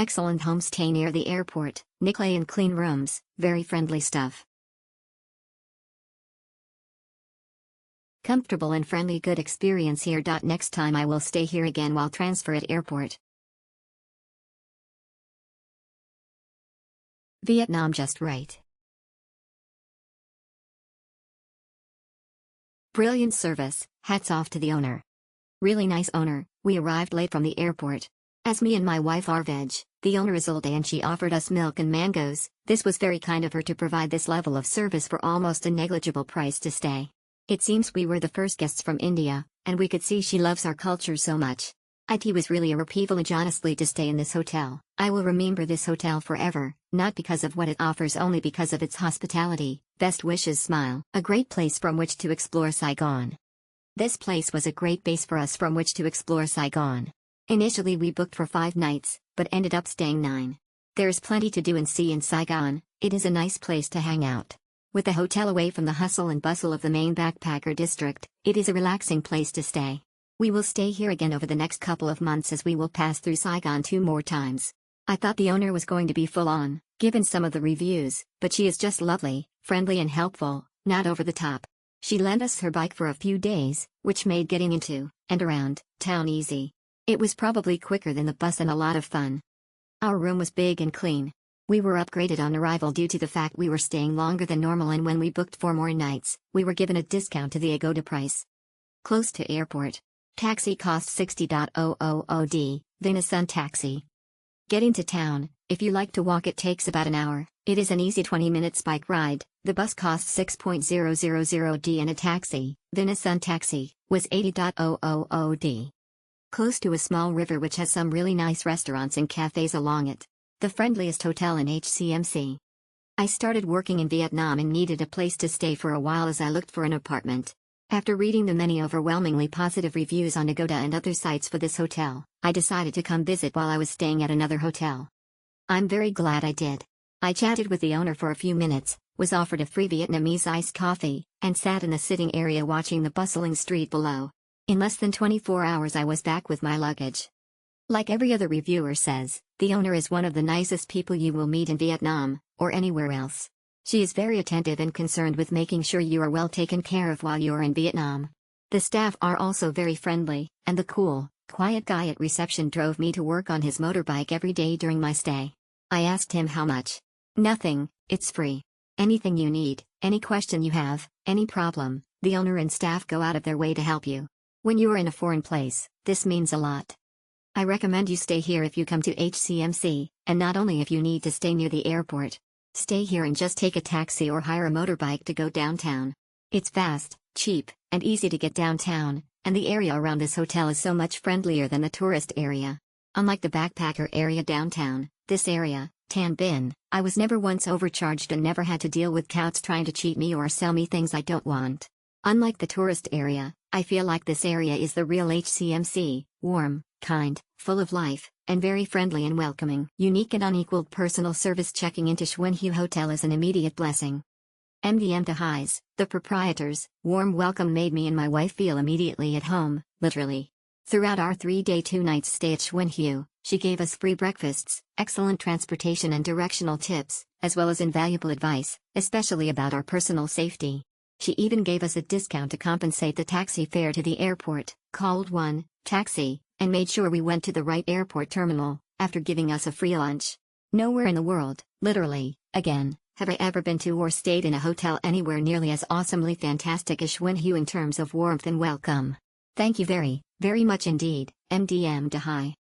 Excellent homestay near the airport, nickel and clean rooms, very friendly stuff. Comfortable and friendly, good experience here. Next time I will stay here again while transfer at airport. Vietnam just right. Brilliant service, hats off to the owner. Really nice owner. We arrived late from the airport. As me and my wife are veg, the owner is old and she offered us milk and mangoes. This was very kind of her to provide this level of service for almost a negligible price to stay. It seems we were the first guests from India, and we could see she loves our culture so much. It was really a privilege honestly to stay in this hotel. I will remember this hotel forever, not because of what it offers, only because of its hospitality. Best wishes, smile. A great place from which to explore Saigon. This place was a great base for us from which to explore Saigon. Initially we booked for 5 nights, but ended up staying 9. There is plenty to do and see in Saigon. It is a nice place to hang out. With the hotel away from the hustle and bustle of the main backpacker district, it is a relaxing place to stay. We will stay here again over the next couple of months as we will pass through Saigon 2 more times. I thought the owner was going to be full on, given some of the reviews, but she is just lovely, friendly and helpful, not over the top. She lent us her bike for a few days, which made getting into and around town easy. It was probably quicker than the bus and a lot of fun. Our room was big and clean. We were upgraded on arrival due to the fact we were staying longer than normal, and when we booked 4 more nights, we were given a discount to the Agoda price. Close to airport. Taxi costs 60.000D, then a Sun taxi. Getting to town, if you like to walk it takes about an hour. It is an easy 20-minute bike ride. The bus costs 6.000D and a taxi, then a Sun taxi, was 80.000D. Close to a small river which has some really nice restaurants and cafes along it. The friendliest hotel in HCMC. I started working in Vietnam and needed a place to stay for a while as I looked for an apartment. After reading the many overwhelmingly positive reviews on Agoda and other sites for this hotel, I decided to come visit while I was staying at another hotel. I'm very glad I did. I chatted with the owner for a few minutes, was offered a free Vietnamese iced coffee, and sat in the sitting area watching the bustling street below. In less than 24 hours I was back with my luggage. Like every other reviewer says, the owner is one of the nicest people you will meet in Vietnam, or anywhere else. She is very attentive and concerned with making sure you are well taken care of while you are in Vietnam. The staff are also very friendly, and the cool, quiet guy at reception drove me to work on his motorbike every day during my stay. I asked him how much. Nothing, it's free. Anything you need, any question you have, any problem, the owner and staff go out of their way to help you. When you are in a foreign place, this means a lot. I recommend you stay here if you come to HCMC, and not only if you need to stay near the airport. Stay here and just take a taxi or hire a motorbike to go downtown. It's fast, cheap, and easy to get downtown, and the area around this hotel is so much friendlier than the tourist area. Unlike the backpacker area downtown, this area, Tan Binh, I was never once overcharged and never had to deal with touts trying to cheat me or sell me things I don't want. Unlike the tourist area, I feel like this area is the real HCMC, warm, kind, full of life, and very friendly and welcoming. Unique and unequaled personal service. Checking into Xuan Hue Hotel is an immediate blessing. MDM to Highs, the proprietors, warm welcome made me and my wife feel immediately at home, literally. Throughout our 3-day 2-night stay at Xuan Hue, she gave us free breakfasts, excellent transportation and directional tips, as well as invaluable advice, especially about our personal safety. She even gave us a discount to compensate the taxi fare to the airport, called One Taxi, and made sure we went to the right airport terminal, after giving us a free lunch. Nowhere in the world, literally, again, have I ever been to or stayed in a hotel anywhere nearly as awesomely fantastic as Xuan Hue in terms of warmth and welcome. Thank you very, very much indeed, MDM to High.